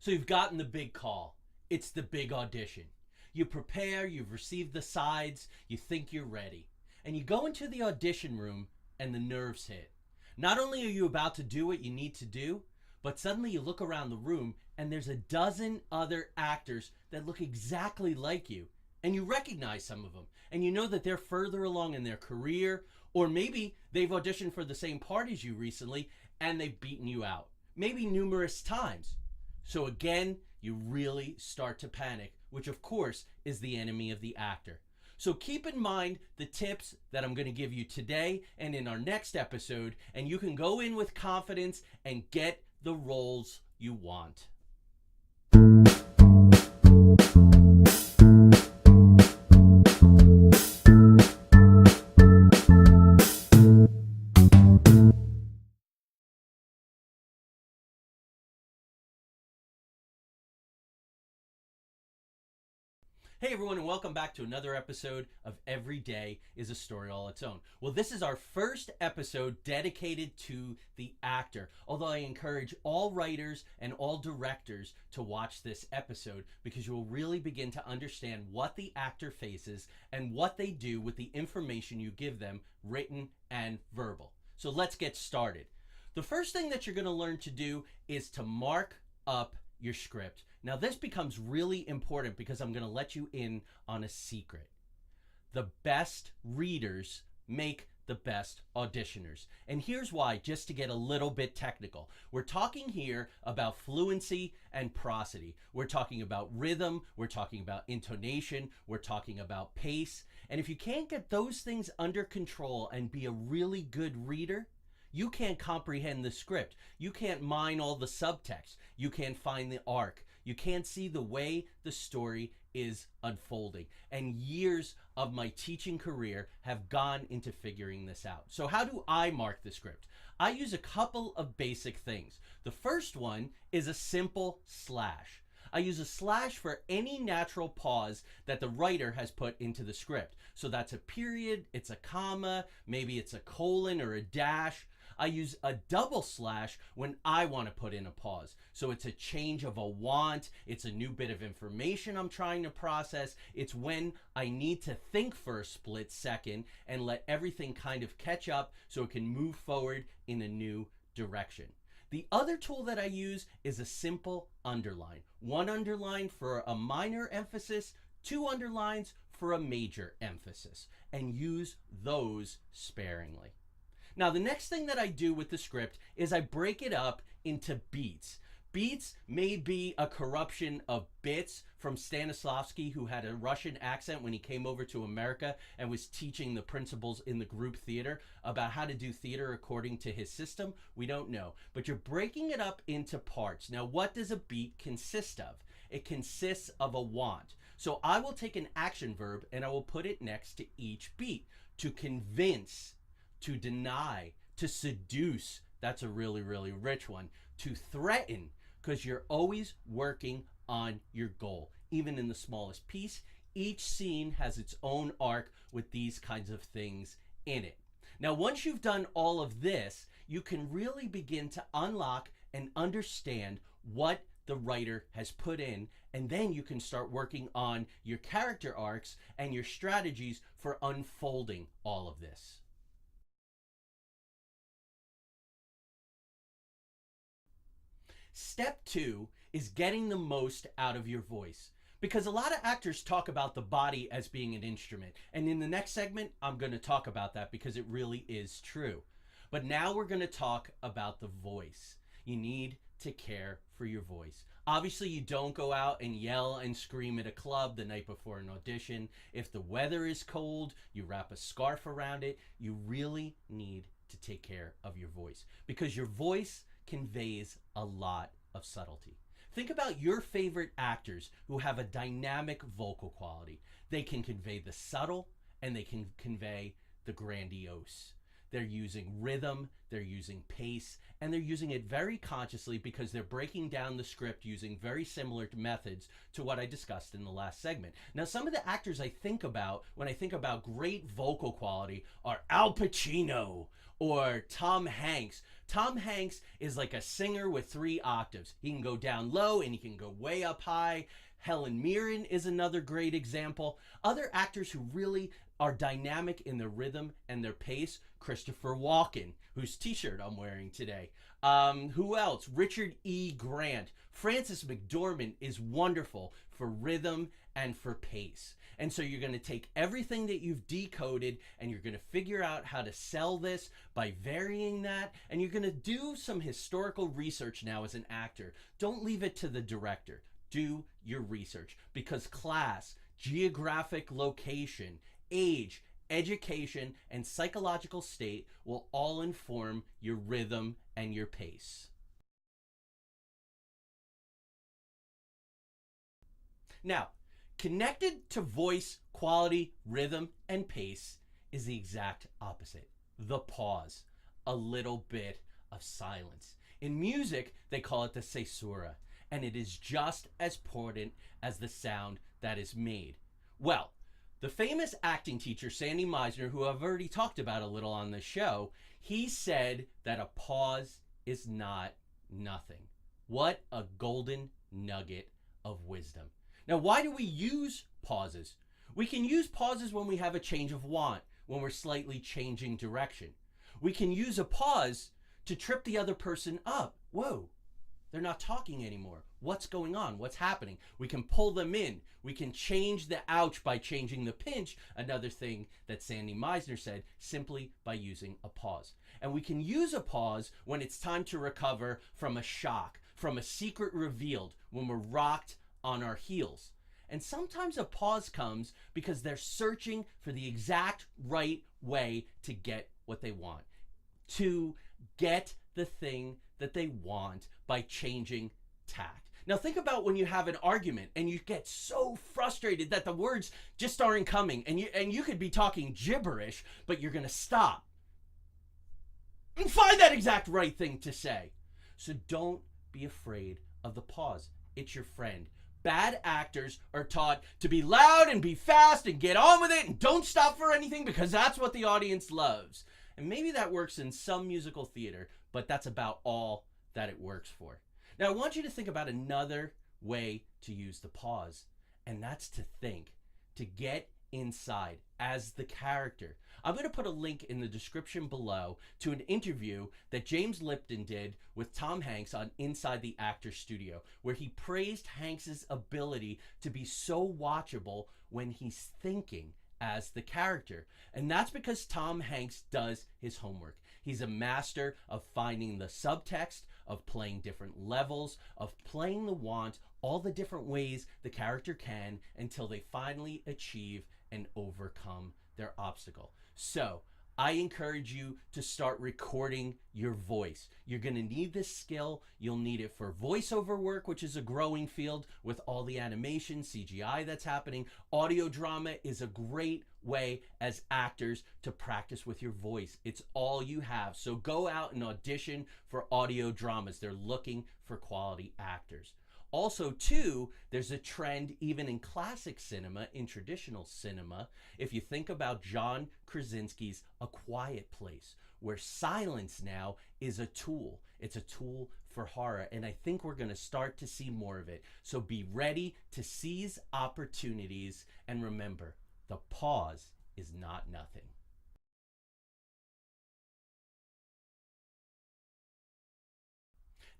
So you've gotten the big call. It's the big audition. You prepare, you've received the sides, you think you're ready. And you go into the audition room and the nerves hit. Not only are you about to do what you need to do, but suddenly you look around the room and there's a dozen other actors that look exactly like you. And you recognize some of them. And you know that they're further along in their career, or maybe they've auditioned for the same part as you recently and they've beaten you out. Maybe numerous times. So again, you really start to panic, which of course is the enemy of the actor. So keep in mind the tips that I'm going to give you today and in our next episode, and you can go in with confidence and get the roles you want. Hey everyone, and welcome back to another episode of Every Day is a Story All Its Own. Well, this is our first episode dedicated to the actor, although I encourage all writers and all directors to watch this episode because you will really begin to understand what the actor faces and what they do with the information you give them, written and verbal. So let's get started. The first thing that you're going to learn to do is to mark up your script. Now this becomes really important because I'm going to let you in on a secret. The best readers make the best auditioners. And here's why, just to get a little bit technical. We're talking here about fluency and prosody. We're talking about rhythm, we're talking about intonation, we're talking about pace. And if you can't get those things under control and be a really good reader, you can't comprehend the script. You can't mine all the subtext. You can't find the arc. You can't see the way the story is unfolding. And years of my teaching career have gone into figuring this out. So how do I mark the script? I use a couple of basic things. The first one is a simple slash. I use a slash for any natural pause that the writer has put into the script. So that's a period, it's a comma, maybe it's a colon or a dash. I use a double slash when I want to put in a pause. So it's a change of a want, it's a new bit of information I'm trying to process. It's when I need to think for a split second and let everything kind of catch up so it can move forward in a new direction. The other tool that I use is a simple underline. One underline for a minor emphasis, two underlines for a major emphasis, and use those sparingly. Now, the next thing that I do with the script is I break it up into beats. Beats may be a corruption of bits from Stanislavski, who had a Russian accent when he came over to America and was teaching the principals in the group theater about how to do theater according to his system. We don't know, but you're breaking it up into parts. Now, what does a beat consist of? It consists of a want. So I will take an action verb and I will put it next to each beat. To convince, to deny, to seduce, that's a really, really rich one. To threaten, because you're always working on your goal. Even in the smallest piece, each scene has its own arc with these kinds of things in it. Now, once you've done all of this, you can really begin to unlock and understand what the writer has put in, and then you can start working on your character arcs and your strategies for unfolding all of this. Step 2 is getting the most out of your voice. Because a lot of actors talk about the body as being an instrument. And in the next segment, I'm going to talk about that because it really is true. But now we're going to talk about the voice. You need to care for your voice. Obviously, you don't go out and yell and scream at a club the night before an audition. If the weather is cold, you wrap a scarf around it. You really need to take care of your voice because your voice conveys a lot of subtlety. Think about your favorite actors who have a dynamic vocal quality. They can convey the subtle and they can convey the grandiose. They're using rhythm, they're using pace, and they're using it very consciously because they're breaking down the script using very similar methods to what I discussed in the last segment. Now, some of the actors I think about when I think about great vocal quality are Al Pacino or Tom Hanks. Tom Hanks is like a singer with 3 octaves. He can go down low and he can go way up high. Helen Mirren is another great example. Other actors who really are dynamic in their rhythm and their pace. Christopher Walken, whose t-shirt I'm wearing today. Who else? Richard E. Grant. Frances McDormand is wonderful for rhythm and for pace. And so you're going to take everything that you've decoded and you're going to figure out how to sell this by varying that. And you're going to do some historical research now as an actor. Don't leave it to the director. Do your research, because class, geographic location, age, education, and psychological state will all inform your rhythm and your pace. Now, connected to voice, quality, rhythm, and pace is the exact opposite. The pause. A little bit of silence. In music, they call it the caesura, and it is just as important as the sound that is made. Well, the famous acting teacher, Sandy Meisner, who I've already talked about a little on this show, he said that a pause is not nothing. What a golden nugget of wisdom. Now, why do we use pauses? We can use pauses when we have a change of want, when we're slightly changing direction. We can use a pause to trip the other person up. Whoa, they're not talking anymore. What's going on? What's happening? We can pull them in. We can change the ouch by changing the pinch. Another thing that Sandy Meisner said, simply by using a pause. And we can use a pause when it's time to recover from a shock, from a secret revealed, when we're rocked on our heels. And sometimes a pause comes because they're searching for the exact right way to get what they want, to get the thing that they want by changing tact. Now think about when you have an argument and you get so frustrated that the words just aren't coming, and you could be talking gibberish, but you're going to stop and find that exact right thing to say. So don't be afraid of the pause. It's your friend. Bad actors are taught to be loud and be fast and get on with it and don't stop for anything because that's what the audience loves. And maybe that works in some musical theater, but that's about all that it works for. Now, I want you to think about another way to use the pause, and that's to think, to get inside as the character. I'm going to put a link in the description below to an interview that James Lipton did with Tom Hanks on Inside the Actor's Studio, where he praised Hanks's ability to be so watchable when he's thinking as the character. And that's because Tom Hanks does his homework. He's a master of finding the subtext, of playing different levels, of playing the want, all the different ways the character can until they finally achieve and overcome their obstacle. So I encourage you to start recording your voice. You're going to need this skill. You'll need it for voiceover work, which is a growing field with all the animation, CGI that's happening. Audio drama is a great way as actors to practice with your voice. It's all you have. So go out and audition for audio dramas. They're looking for quality actors. Also, too, there's a trend even in classic cinema, in traditional cinema, if you think about John Krasinski's A Quiet Place, where silence now is a tool. It's a tool for horror, and I think we're going to start to see more of it. So be ready to seize opportunities, and remember, the pause is not nothing.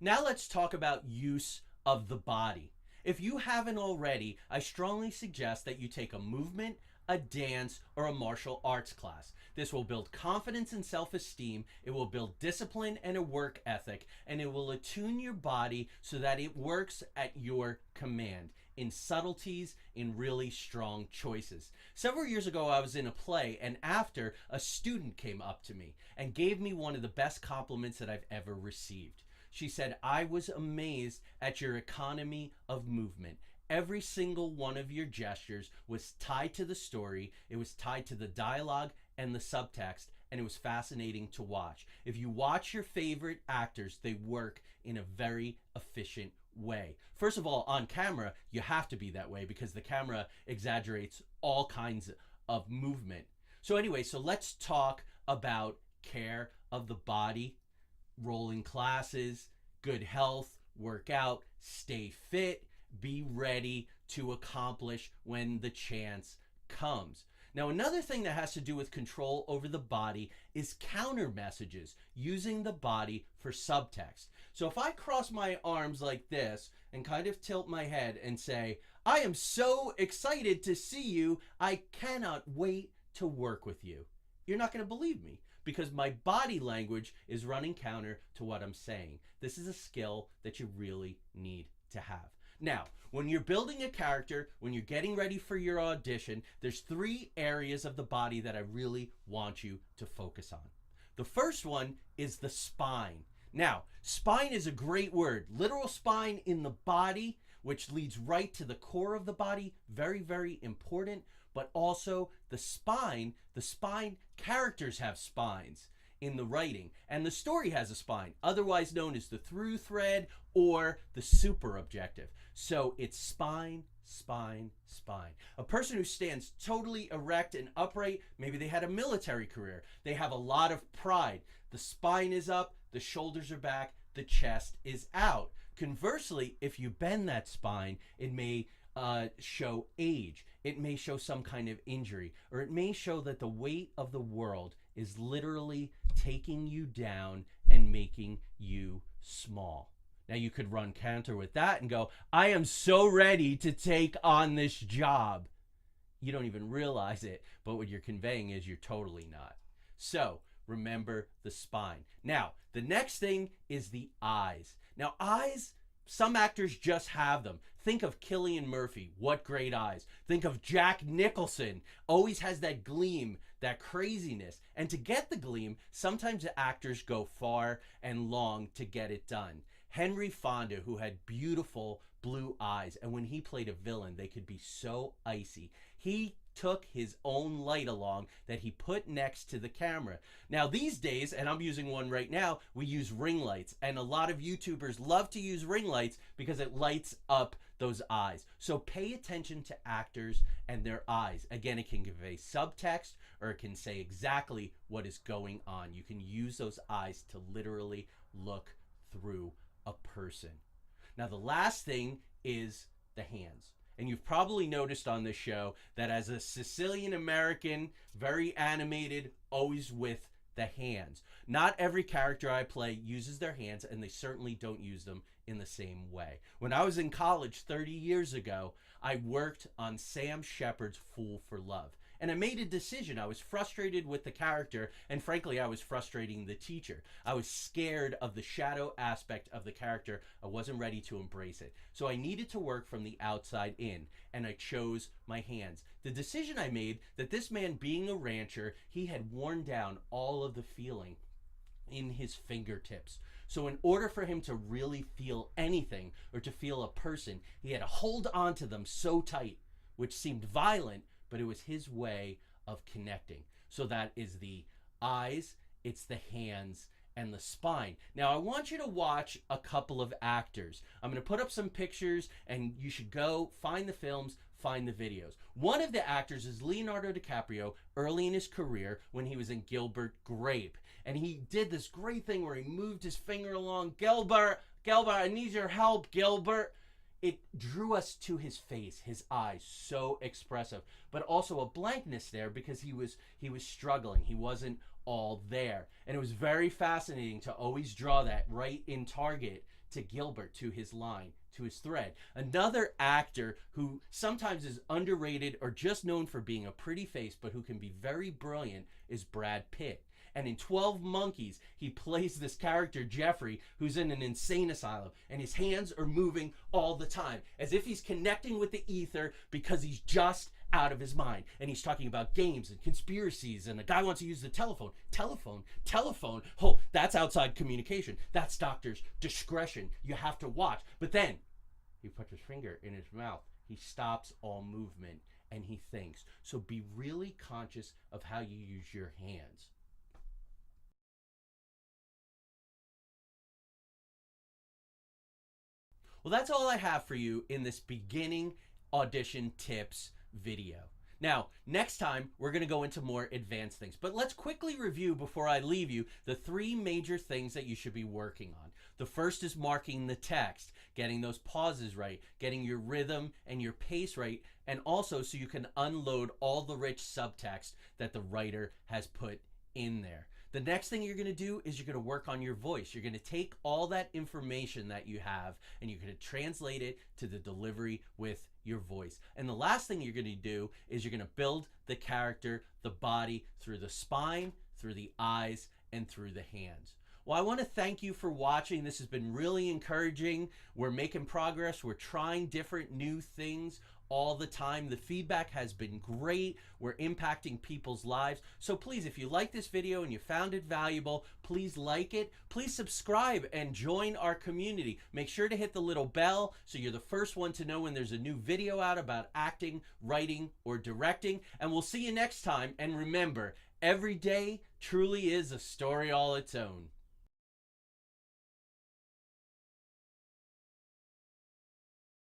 Now let's talk about use of the body. If you haven't already, I strongly suggest that you take a movement, a dance, or a martial arts class. This will build confidence and self-esteem, it will build discipline and a work ethic, and it will attune your body so that it works at your command, in subtleties, in really strong choices. Several years ago, I was in a play, and after, a student came up to me and gave me one of the best compliments that I've ever received. She said, "I was amazed at your economy of movement. Every single one of your gestures was tied to the story, it was tied to the dialogue and the subtext, and it was fascinating to watch. If you watch your favorite actors, they work in a very efficient way." First of all, on camera, you have to be that way because the camera exaggerates all kinds of movement. So anyway, so let's talk about care of the body rolling classes, good health, work out, stay fit, be ready to accomplish when the chance comes. Now, another thing that has to do with control over the body is counter messages, using the body for subtext. So if I cross my arms like this and kind of tilt my head and say, I am so excited to see you, I cannot wait to work with you, you're not going to believe me because my body language is running counter to what I'm saying. This is a skill that you really need to have. Now, when you're building a character, when you're getting ready for your audition, there's 3 areas of the body that I really want you to focus on. The first one is the spine. Now, spine is a great word. Literal spine in the body, which leads right to the core of the body. Very, very important. But also the spine characters have spines in the writing, and the story has a spine, otherwise known as the through thread or the super objective. So it's spine, spine, spine. A person who stands totally erect and upright, maybe they had a military career, they have a lot of pride. The spine is up, the shoulders are back, the chest is out. Conversely, if you bend that spine, it may show age, it may show some kind of injury, or it may show that the weight of the world is literally taking you down and making you small. Now you could run counter with that and go, I am so ready to take on this job. You don't even realize it, but what you're conveying is you're totally not. So remember the spine. Now, the next thing is the eyes. Now, eyes, some actors just have them. Think of Cillian Murphy, what great eyes. Think of Jack Nicholson, always has that gleam, that craziness. And to get the gleam, sometimes the actors go far and long to get it done. Henry Fonda, who had beautiful blue eyes, and when he played a villain, they could be so icy. He took his own light along that he put next to the camera. Now these days, and I'm using one right now, we use ring lights, and a lot of YouTubers love to use ring lights because it lights up those eyes. So pay attention to actors and their eyes. Again, it can convey subtext or it can say exactly what is going on. You can use those eyes to literally look through a person. Now the last thing is the hands. And you've probably noticed on this show that as a Sicilian American, very animated, always with the hands. Not every character I play uses their hands, and they certainly don't use them in the same way. When I was in college 30 years ago, I worked on Sam Shepard's Fool for Love. And I made a decision. I was frustrated with the character, and frankly, I was frustrating the teacher. I was scared of the shadow aspect of the character. I wasn't ready to embrace it. So I needed to work from the outside in, and I chose my hands. The decision I made that this man, being a rancher, he had worn down all of the feeling in his fingertips. So in order for him to really feel anything or to feel a person, he had to hold on to them so tight, which seemed violent, but it was his way of connecting. So that is the eyes, it's the hands, and the spine. Now I want you to watch a couple of actors. I'm going to put up some pictures and you should go find the films, find the videos. One of the actors is Leonardo DiCaprio early in his career when he was in Gilbert Grape. And he did this great thing where he moved his finger along. Gilbert, I need your help, Gilbert. It drew us to his face, his eyes, so expressive, but also a blankness there because he was struggling. He wasn't all there. And it was very fascinating to always draw that right in target to Gilbert, to his line, to his thread. Another actor who sometimes is underrated or just known for being a pretty face, but who can be very brilliant is Brad Pitt. And in 12 Monkeys, he plays this character, Jeffrey, who's in an insane asylum. And his hands are moving all the time, as if he's connecting with the ether because he's just out of his mind. And he's talking about games and conspiracies, and the guy wants to use the telephone. Telephone. Oh, that's outside communication. That's doctor's discretion. You have to watch. But then he puts his finger in his mouth. He stops all movement, and he thinks. So be really conscious of how you use your hands. Well, that's all I have for you in this beginning audition tips video. Now, next time, we're going to go into more advanced things. But let's quickly review before I leave you the 3 major things that you should be working on. The first is marking the text, getting those pauses right, getting your rhythm and your pace right, and also so you can unload all the rich subtext that the writer has put in there. The next thing you're going to do is you're going to work on your voice. You're going to take all that information that you have and you're going to translate it to the delivery with your voice. And the last thing you're going to do is you're going to build the character, the body, through the spine, through the eyes, and through the hands. Well, I want to thank you for watching. This has been really encouraging. We're making progress. We're trying different new things all the time. The feedback has been great. We're impacting people's lives. So please, if you like this video and you found it valuable, please like it. Please subscribe and join our community. Make sure to hit the little bell so you're the first one to know when there's a new video out about acting, writing, or directing. And we'll see you next time. And remember, every day truly is a story all its own.